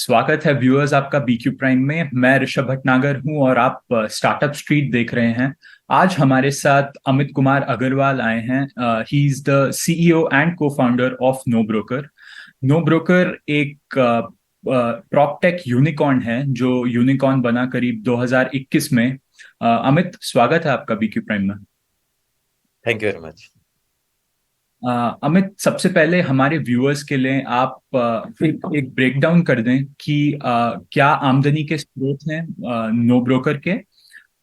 स्वागत है व्यूअर्स आपका बीक्यू प्राइम में। मैं ऋषभ भटनागर हूं और आप स्टार्टअप स्ट्रीट देख रहे हैं। आज हमारे साथ अमित कुमार अग्रवाल आए हैं। He is the CEO and cofounder of NoBroker. NoBroker एक प्रॉपटेक यूनिकॉर्न है जो यूनिकॉर्न बना करीब 2021 में। अमित, स्वागत है आपका बीक्यू प्राइम में। Thank you very much. Amit, सबसे पहले हमारे व्यूअर्स के लिए आप एक ब्रेकडाउन कर दें कि क्या आमदनी के स्रोत हैं नो ब्रोकर के,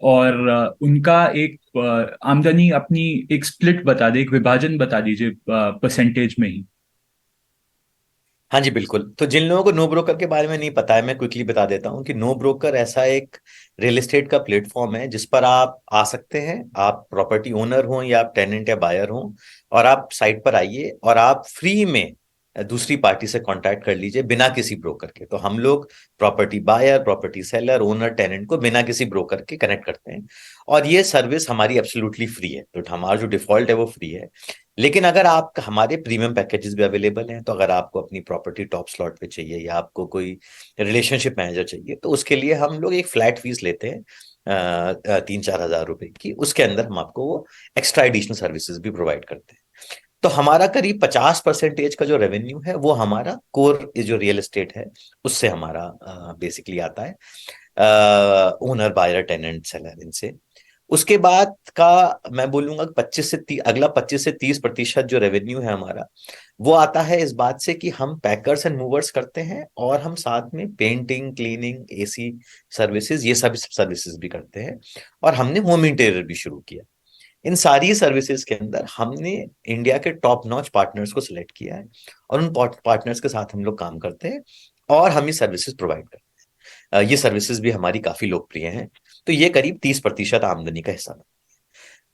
और उनका एक आमदनी अपनी एक स्प्लिट बता दें, एक विभाजन बता दीजिए परसेंटेज में ही। हाँ जी, बिल्कुल। तो जिन लोगों को नो ब्रोकर के बारे में नहीं पता है, मैं क्विकली बता देता हूँ कि नो ब्रोकर ऐसा एक रियल एस्टेट का प्लेटफॉर्म है जिस पर आप आ सकते हैं। आप प्रॉपर्टी ओनर हो या आप टेनेंट या बायर हो, और आप साइट पर आइए और आप फ्री में दूसरी पार्टी से कांटेक्ट कर लीजिए बिना किसी ब्रोकर के। तो हम लोग property buyer, property seller, owner, tenant को बिना किसी ब्रोकर के कनेक्ट करते हैं, और ये सर्विस हमारी एब्सोल्युटली फ्री है। तो हमारा जो डिफॉल्ट है वो फ्री है। लेकिन अगर आप हमारे प्रीमियम पैकेजेस भी अवेलेबल हैं, तो अगर आपको अपनी प्रॉपर्टी टॉप स्लॉट पे चाहिए या आपको कोई रिलेशनशिप मैनेजर चाहिए, तो उसके लिए हम लोग एक फ्लैट फीस लेते हैं 3-4 हज़ार रुपए की। उसके अंदर हम आपको वो एक्स्ट्रा एडिशनल सर्विसेज भी प्रोवाइड करते हैं। तो हमारा करीब 50% का जो रेवेन्यू है वो हमारा कोर जो रियल एस्टेट है उससे हमारा बेसिकली आता है, ओनर, बायर, टेनेंट, सेलर, इनसे। उसके बाद का मैं बोलूंगा कि 25 से 30% जो रेवेन्यू है हमारा, वो आता है इस बात से कि हम पैकर्स एंड मूवर्स करते हैं, और हम साथ में पेंटिंग, क्लीनिंग, एसी सर्विसेज, ये सब सर्विसेज भी करते हैं। और हमने होम इंटीरियर भी शुरू किया। इन सारी सर्विसेज के अंदर हमने इंडिया के टॉप नॉच पार्टनर्स को सिलेक्ट किया है, और उन पार्टनर्स के साथ हम लोग काम करते हैं और हम ये सर्विसेज प्रोवाइड करते हैं। ये सर्विसेज भी हमारी काफी लोकप्रिय हैं। तो ये करीब 30% आमदनी का हिस्सा है।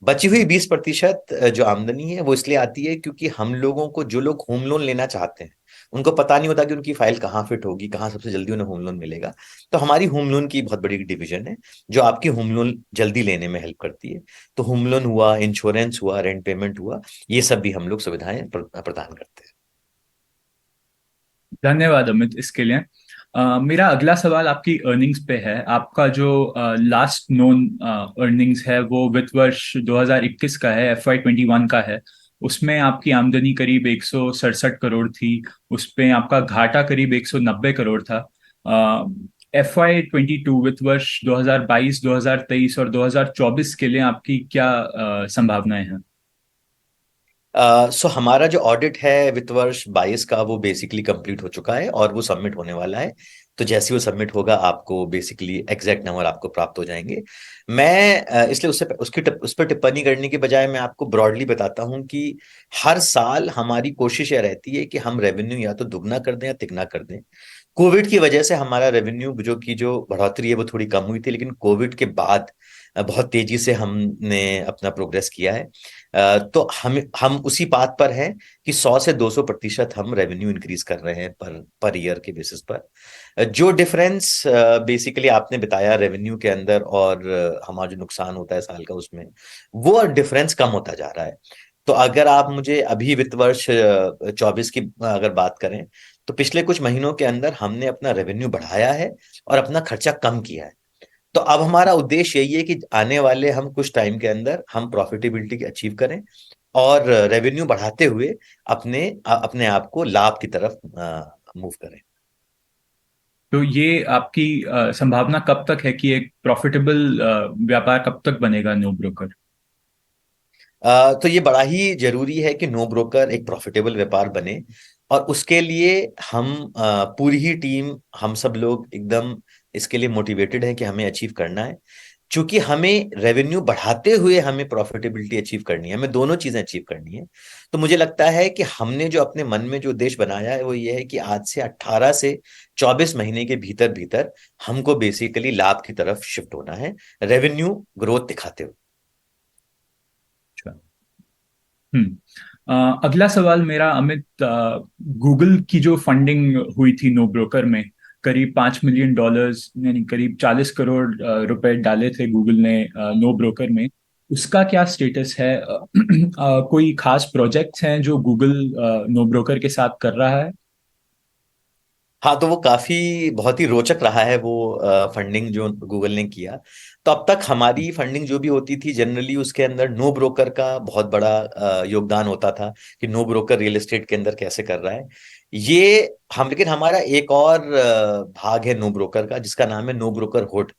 बची हुई 20% जो आमदनी है वो इसलिए आती है क्योंकि हम लोगों को, जो लोग होम लोन लेना चाहते हैं, उनको पता नहीं होता कि उनकी फाइल कहाँ फिट होगी, कहाँ सबसे जल्दी उन्हें होम लोन मिलेगा। तो हमारी होम लोन की बहुत बड़ी डिवीजन है जो आपकी होम लोन जल्दी लेने में हेल्प करती है। तो होम लोन हुआ, इंश्योरेंस हुआ, रेंट पेमेंट हुआ, ये सब भी हम लोग सुविधाएं प्रदान करते हैं। धन्यवाद अमित इसके लिए। मेरा अगला सवाल आपकी अर्निंग्स पे है। आपका जो लास्ट नोन अर्निंग्स है वो वित्त वर्ष 2021 का है, FY21 का है। उसमें आपकी आमदनी करीब 167 करोड़ थी। उसपे आपका घाटा करीब 190 करोड़ था। FY22 वित्त वर्ष 2022, 2023 और 2024 के लिए आपकी क्या संभावनाएं हैं? सो हमारा जो ऑडिट है वित्त वर्ष 22 का, वो बेसिकली कंप्लीट हो चुका है और वो सबमिट होने वाला है। तो जैसे ही वो सबमिट होगा, आपको बेसिकली एग्जैक्ट नंबर आपको प्राप्त हो जाएंगे। मैं इसलिए उससे उस पर टिप्पणी करने के बजाय मैं आपको ब्रॉडली बताता हूं कि हर साल हमारी कोशिश यह रहती है कि हम रेवेन्यू या तो दुगना कर दें या तिगना कर दें। कोविड की वजह से हमारा रेवेन्यू जो बढ़ोतरी है वो थोड़ी कम हुई थी, लेकिन कोविड के बाद बहुत तेजी से हमने अपना प्रोग्रेस किया है। तो हम उसी बात पर हैं कि 100 से 200% हम रेवेन्यू इंक्रीज कर रहे हैं पर पर ईयर के बेसिस पर। जो डिफरेंस बेसिकली आपने बताया रेवेन्यू के अंदर और हमारा जो नुकसान होता है साल का, उसमें वो डिफरेंस कम होता जा रहा है। तो अगर आप मुझे अभी वित्त वर्ष 24 की अगर बात करें, तो पिछले कुछ महीनों के अंदर हमने अपना रेवेन्यू बढ़ाया है और अपना खर्चा कम किया है। तो अब हमारा उद्देश्य यही है कि आने वाले हम कुछ टाइम के अंदर हम प्रॉफिटेबिलिटी अचीव करें और रेवेन्यू बढ़ाते हुए अपने आप को लाभ की तरफ मूव करें। तो ये आपकी संभावना कब तक है कि एक प्रॉफिटेबल व्यापार कब तक बनेगा नो ब्रोकर? तो ये बड़ा ही जरूरी है कि नो ब्रोकर एक प्रॉफिटेबल व्यापार बने, और उसके लिए हम पूरी ही टीम, हम सब लोग एकदम इसके लिए मोटिवेटेड है कि हमें अचीव करना है। चूंकि हमें रेवेन्यू बढ़ाते हुए हमें प्रॉफिटेबिलिटी अचीव करनी है, हमें दोनों चीजें अचीव करनी है। तो मुझे लगता है कि हमने जो अपने मन में जो उद्देश्य बनाया है वो ये है कि आज से 18 से 24 महीने के भीतर भीतर हमको बेसिकली लाभ की तरफ शिफ्ट होना है, रेवेन्यू ग्रोथ दिखाते हुए। अच्छा। हम्म। अगला सवाल मेरा अमित, गूगल की जो फंडिंग हुई थी नो ब्रोकर में, करीब $5 मिलियन, यानी करीब 40 करोड़ रुपए डाले थे गूगल ने नो ब्रोकर में। उसका क्या स्टेटस है? कोई खास प्रोजेक्ट्स हैं जो गूगल नो ब्रोकर के साथ कर रहा है? हाँ, तो वो काफी बहुत ही रोचक रहा है वो फंडिंग जो गूगल ने किया। तो अब तक हमारी फंडिंग जो भी होती थी जनरली उसके अंदर नो ब्रोकर का बहुत बड़ा योगदान होता था कि नो ब्रोकर रियल एस्टेट के अंदर कैसे कर रहा है ये। हम लेकिन हमारा एक और भाग है नो ब्रोकर का जिसका नाम है नो ब्रोकर हुड।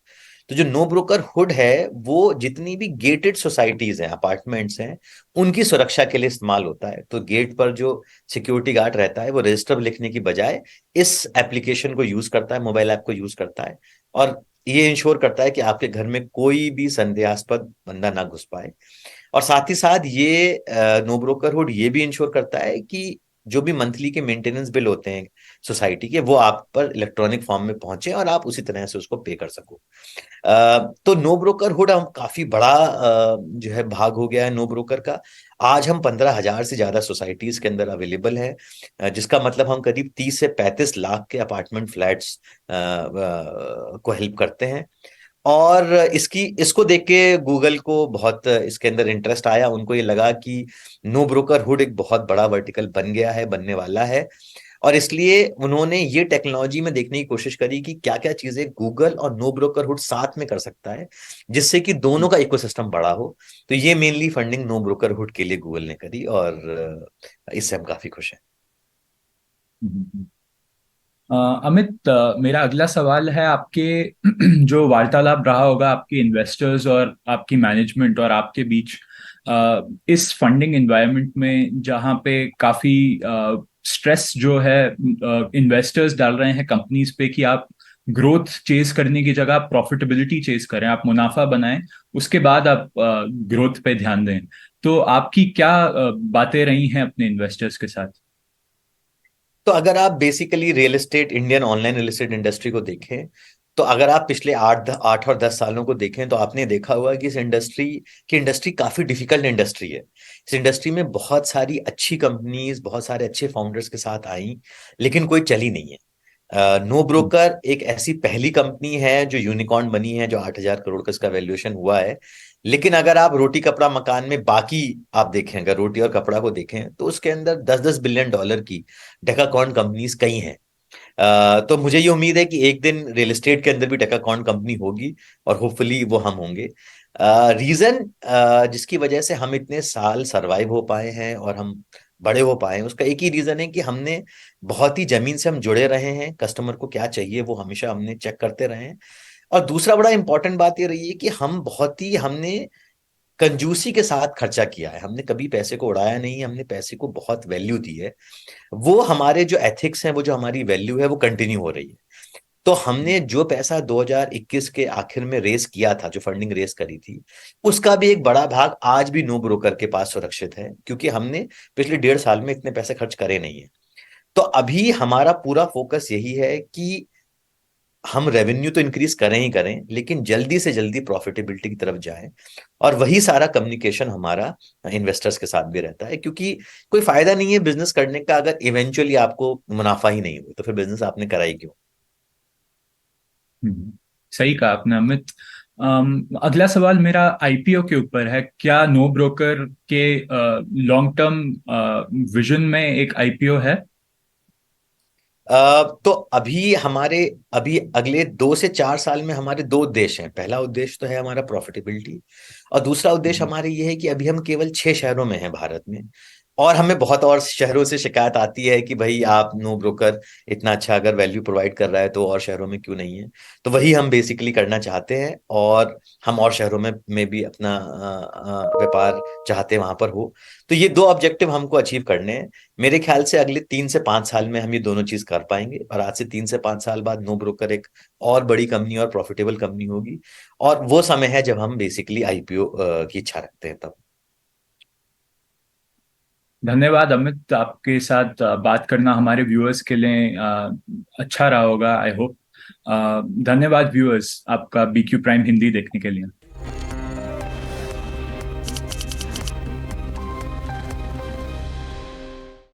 तो जो नो ब्रोकर हुड है वो जितनी भी गेटेड सोसाइटीज हैं, अपार्टमेंट्स हैं, उनकी सुरक्षा के लिए इस्तेमाल होता है। तो गेट पर जो सिक्योरिटी गार्ड रहता है वो रजिस्टर लिखने की बजाय इस एप्लीकेशन को यूज करता है, मोबाइल ऐप को यूज करता है, और ये इंश्योर करता है कि आपके घर में कोई भी संदेहास्पद बंदा ना घुस पाए। और साथ ही साथ ये नो ब्रोकरहुड ये भी इंश्योर करता है कि जो भी मंथली के मेंटेनेंस बिल होते हैं सोसाइटी के, वो आप पर इलेक्ट्रॉनिक फॉर्म में पहुंचे और आप उसी तरह से उसको पे कर सको। तो नो ब्रोकरहुड हम काफी बड़ा जो है भाग हो गया है नो ब्रोकर का। आज हम 15,000 से ज्यादा सोसाइटीज के अंदर अवेलेबल है, जिसका मतलब हम करीब 30 से 35 लाख के अपार्टमेंट फ्लैट्स को हेल्प करते हैं। और इसकी इसको देख के गूगल को बहुत इसके अंदर इंटरेस्ट आया। उनको ये लगा कि नो ब्रोकरहुड एक बहुत बड़ा वर्टिकल बन गया है, बनने वाला है, और इसलिए उन्होंने ये टेक्नोलॉजी में देखने की कोशिश करी कि क्या क्या चीजें गूगल और नो ब्रोकरहुड साथ में कर सकता है जिससे कि दोनों का इकोसिस्टम बड़ा हो। तो ये मेनली फंडिंग नो ब्रोकरहुड के लिए गूगल ने करी, और इससे हम काफी खुश हैं। अमित, मेरा अगला सवाल है आपके जो वार्तालाप रहा होगा आपके इन्वेस्टर्स और आपकी मैनेजमेंट और आपके बीच इस फंडिंग एनवायरनमेंट में जहाँ पे काफी स्ट्रेस जो है इन्वेस्टर्स डाल रहे हैं कंपनीज पे कि आप ग्रोथ चेज करने की जगह प्रॉफिटेबिलिटी चेज करें, आप मुनाफा बनाएं, उसके बाद आप ग्रोथ पे ध्यान दें। तो आपकी क्या बातें रही हैं अपने इन्वेस्टर्स के साथ? तो अगर आप basically real estate, Indian online real estate industry को देखें, तो अगर आप पिछले 8 और 10 सालों को देखें तो आपने देखा होगा कि इस इंडस्ट्री काफी डिफिकल्ट इंडस्ट्री है। इस इंडस्ट्री में बहुत सारी अच्छी कंपनीज, बहुत सारे अच्छे फाउंडर्स के साथ आई, लेकिन कोई चली नहीं है। नो ब्रोकर एक ऐसी पहली कंपनी है जो यूनिकॉर्न बनी है, जो 8,000 करोड़ का इसका वैल्यूएशन हुआ है। लेकिन अगर आप रोटी कपड़ा मकान में बाकी आप देखें, अगर रोटी और कपड़ा को देखें, तो उसके अंदर 10-10 बिलियन डॉलर की डेकाकॉर्न कंपनीज कई हैं। तो मुझे ये उम्मीद है कि एक दिन रियल एस्टेट के अंदर भी डेकाकॉर्न कंपनी होगी, और होपफुली वो हम होंगे। रीजन जिसकी वजह से हम इतने साल सरवाइव हो पाए हैं और हम बड़े हो पाए हैं, उसका एक ही रीजन है कि हमने बहुत ही जमीन से हम जुड़े रहे हैं। कस्टमर को क्या चाहिए वो हमेशा हमने चेक करते रहे हैं। और दूसरा बड़ा इंपॉर्टेंट बात ये रही है कि हमने कंजूसी के साथ खर्चा किया है। हमने कभी पैसे को उड़ाया नहीं, हमने पैसे को बहुत वैल्यू दी है। वो हमारे जो एथिक्स हैं, वो जो हमारी वैल्यू है, वो कंटिन्यू हो रही है। तो हमने जो पैसा 2021 के आखिर में रेस किया था, जो फंडिंग रेस करी थी, उसका भी एक बड़ा भाग आज भी नो ब्रोकर के पास सुरक्षित है, क्योंकि हमने पिछले 1.5 साल में इतने पैसे खर्च करे नहीं है। तो अभी हमारा पूरा फोकस यही है कि हम रेवेन्यू तो इंक्रीज करें ही करें, लेकिन जल्दी से जल्दी प्रॉफिटेबिलिटी की तरफ जाएं। और वही सारा कम्युनिकेशन हमारा इन्वेस्टर्स के साथ भी रहता है, क्योंकि कोई फायदा नहीं है बिजनेस करने का अगर इवेंचुअली आपको मुनाफा ही नहीं हो, तो फिर बिजनेस आपने करा ही क्यों। हम्म, सही कहा आपने अमित। अगला सवाल मेरा आईपीओ के ऊपर है। क्या नो ब्रोकर के लॉन्ग टर्म विजन में एक आईपीओ है? तो अभी अगले 2 से 4 साल में हमारे दो उद्देश्य हैं। पहला उद्देश्य तो है हमारा प्रॉफिटेबिलिटी, और दूसरा उद्देश्य हमारे ये है कि अभी हम केवल 6 शहरों में हैं भारत में, और हमें बहुत और शहरों से शिकायत आती है कि भाई आप नो ब्रोकर इतना अच्छा अगर वैल्यू प्रोवाइड कर रहा है तो और शहरों में क्यों नहीं है। तो वही हम बेसिकली करना चाहते हैं, और हम और शहरों में भी अपना व्यापार चाहते हैं वहां पर हो। तो ये दो ऑब्जेक्टिव हमको अचीव करने हैं। मेरे ख्याल से अगले 3 से 5 साल में हम ये दोनों चीज कर पाएंगे, और आज से 3 से 5 साल बाद नो ब्रोकर एक और बड़ी कंपनी और प्रॉफिटेबल कंपनी होगी। और वो समय है जब हम बेसिकली आईपीओ की इच्छा रखते हैं तब। धन्यवाद अमित, आपके साथ बात करना हमारे व्यूअर्स के लिए अच्छा रहा होगा, आई होप। धन्यवाद व्यूअर्स, आपका बीक्यू प्राइम हिंदी देखने के लिए।